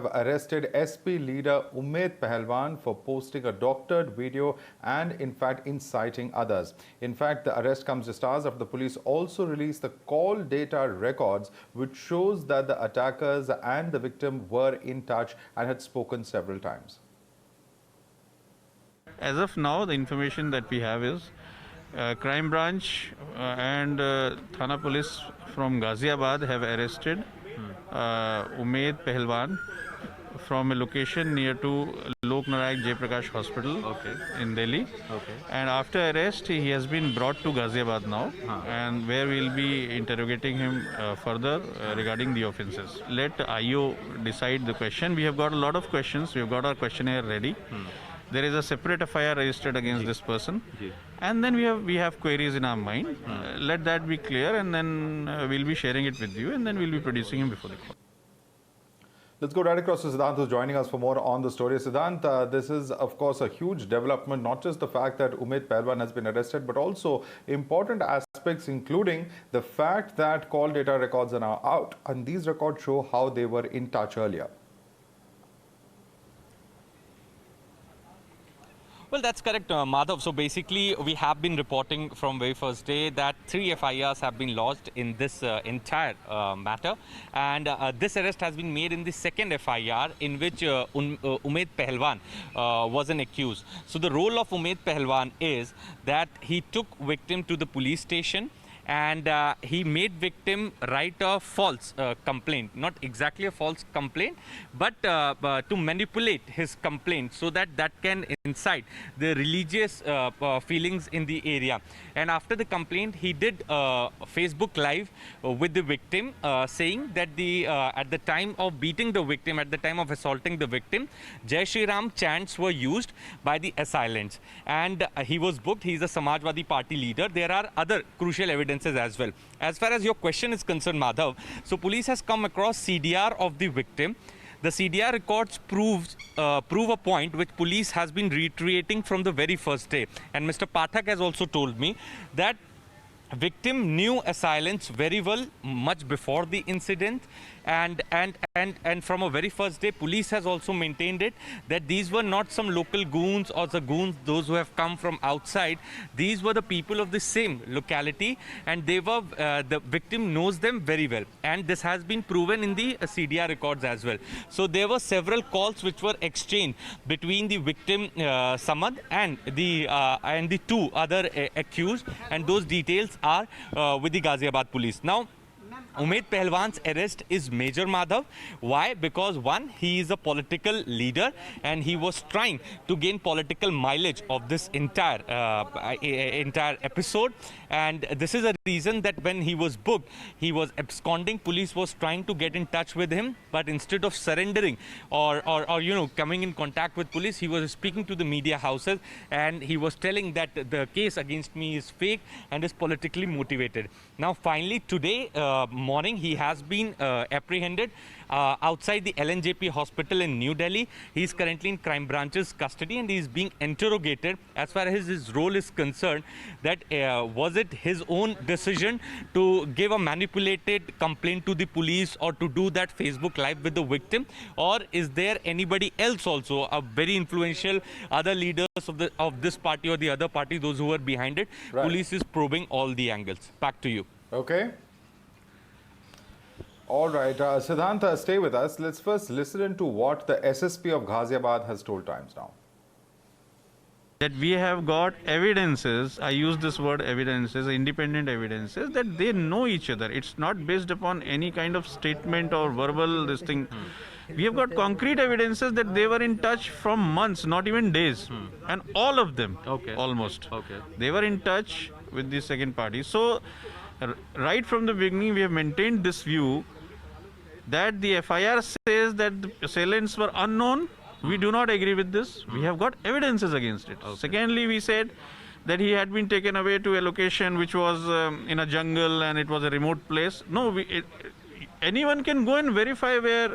arrested SP leader Ummed Pahalwan for posting a doctored video and in fact inciting others. In fact, the arrest comes just hours after the police also released the call data records, which shows that the attackers and the victim were in touch and had spoken several times. As of now, the information that we have is crime branch and Thana police from Ghaziabad have arrested Ummed Pahalwan from a location near to Narayan Prakash Hospital in Delhi. And after arrest, he has been brought to Ghaziabad now, and where we will be interrogating him further regarding the offences. Let IO decide the question. We have got a lot of questions. We have got our questionnaire ready. There is a separate FIR registered against this person, and then we have queries in our mind. Let that be clear, and then we'll be sharing it with you, and then we'll be producing him before the court. Let's go right across to Siddhant, who's joining us for more on the story. Siddhant, this is, of course, a huge development, not just the fact that Ummed Pahalwan has been arrested, but also important aspects, including the fact that call data records are now out, and these records show how they were in touch earlier. Well, that's correct, Madhav. So basically, we have been reporting from very first day that 3 FIRs have been lodged in this entire matter. And this arrest has been made in the second FIR in which Ummed Pahalwan was an accused. So the role of Ummed Pahalwan is that he took victim to the police station, and he made victim write a false complaint, not exactly a false complaint, but to manipulate his complaint so that can incite the religious feelings in the area. And after the complaint, he did Facebook Live with the victim, saying that at the time of beating the victim, at the time of assaulting the victim, Jai Shri Ram chants were used by the assailants. And he was booked. He is a Samajwadi party leader. There are other crucial evidences as well. As far as your question is concerned, Madhav, so police has come across CDR of the victim. The CDR records prove a point which police has been reiterating from the very first day. And Mr. Pathak has also told me that victim knew assailants very well much before the incident, and from a very first day, police has also maintained it that these were not some local goons or the goons those who have come from outside. These were the people of the same locality, and they were the victim knows them very well, and this has been proven in the CDR records as well. So there were several calls which were exchanged between the victim Samad and the two other accused, and those details are with the Ghaziabad police. Now, Ummed Pahalwan's arrest is major, Madhav. Why? Because one, he is a political leader and he was trying to gain political mileage of this entire episode. And this is a reason that when he was booked, he was absconding. Police was trying to get in touch with him, but instead of surrendering or coming in contact with police, he was speaking to the media houses and he was telling that the case against me is fake and is politically motivated. Now, finally, today morning, he has been apprehended outside the LNJP hospital in New Delhi. He is currently in crime branch's custody and he is being interrogated as far as his role is concerned, that was it his own decision to give a manipulated complaint to the police or to do that Facebook Live with the victim, or is there anybody else also, a very influential other leaders of this party or the other party, those who were behind it? Right. Police is probing all the angles. Back to you. Okay. All right, Siddhant, stay with us. Let's first listen to what the SSP of Ghaziabad has told Times Now. That we have got evidences, I use this word evidences, independent evidences, that they know each other. It's not based upon any kind of statement or verbal this thing. We have got concrete evidences that they were in touch from months, not even days. And all of them, almost. They were in touch with the second party. So, right from the beginning, we have maintained this view that the FIR says that the assailants were unknown. We do not agree with this. We have got evidences against it. Secondly, we said that he had been taken away to a location which was in a jungle and it was a remote place. No, anyone can go and verify where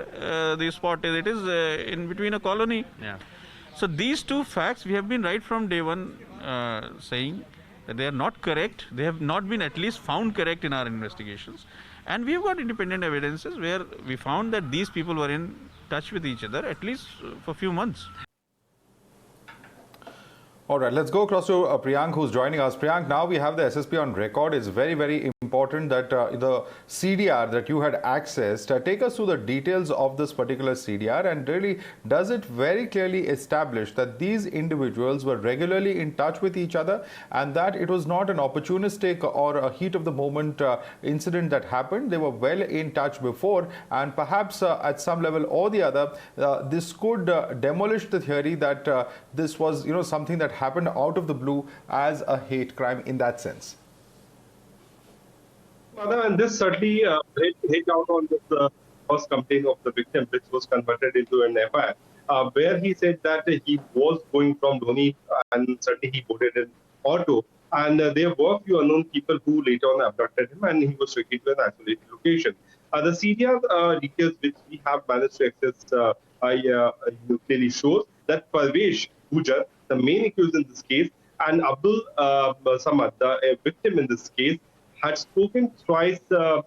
the spot is. It is in between a colony. Yeah. So these two facts, we have been right from day one saying that they are not correct. They have not been at least found correct in our investigations. And we have got independent evidences where we found that these people were in touch with each other, at least for a few months. All right, let's go across to Priyank, who's joining us. Priyank, now we have the SSP on record. It's very, very important that the CDR that you had accessed, take us through the details of this particular CDR, and really does it very clearly establish that these individuals were regularly in touch with each other and that it was not an opportunistic or a heat of the moment incident that happened. They were well in touch before, and perhaps at some level or the other, this could demolish the theory that this was, something that happened out of the blue as a hate crime in that sense. And this certainly hit out on this first complaint of the victim, which was converted into an FIR, where he said that he was going from Loni and certainly he boarded an auto. And there were few unknown people who later on abducted him and he was taken to an isolated location. The CDR details which we have managed to access clearly shows that Parvesh Gujar, the main accused in this case, and Abdul Samad, the victim in this case, had spoken twice till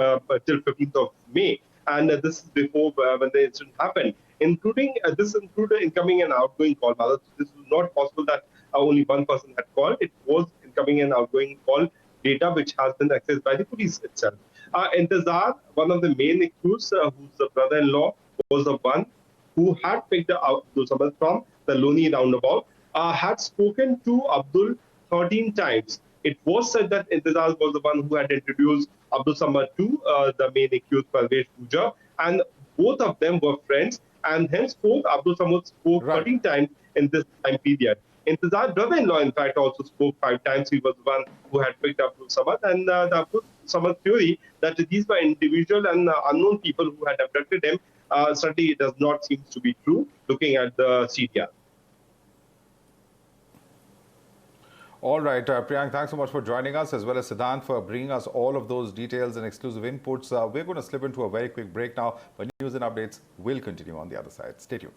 15th of May. And this is before when the incident happened, including this included incoming and outgoing call. Now, this was not possible that only one person had called. It was incoming and outgoing call data which has been accessed by the police itself. Intezar, one of the main accused, who's the brother-in-law, was the one who had picked up Abdul Samad from the Loni roundabout, had spoken to Abdul 13 times. It was said that Intezar was the one who had introduced Abdul Samad to the main accused, Parvesh Gujar, and both of them were friends, and henceforth Abdul Samad spoke 13 times in this time period. Intezar's brother-in-law, in fact, also spoke 5 times. He was the one who had picked up Abdul Samad, and the Abdul Samad theory that these were individual and unknown people who had abducted him certainly does not seem to be true, looking at the CDR. All right, Priyank, thanks so much for joining us, as well as Siddhant for bringing us all of those details and exclusive inputs. We're going to slip into a very quick break now, but news and updates will continue on the other side. Stay tuned.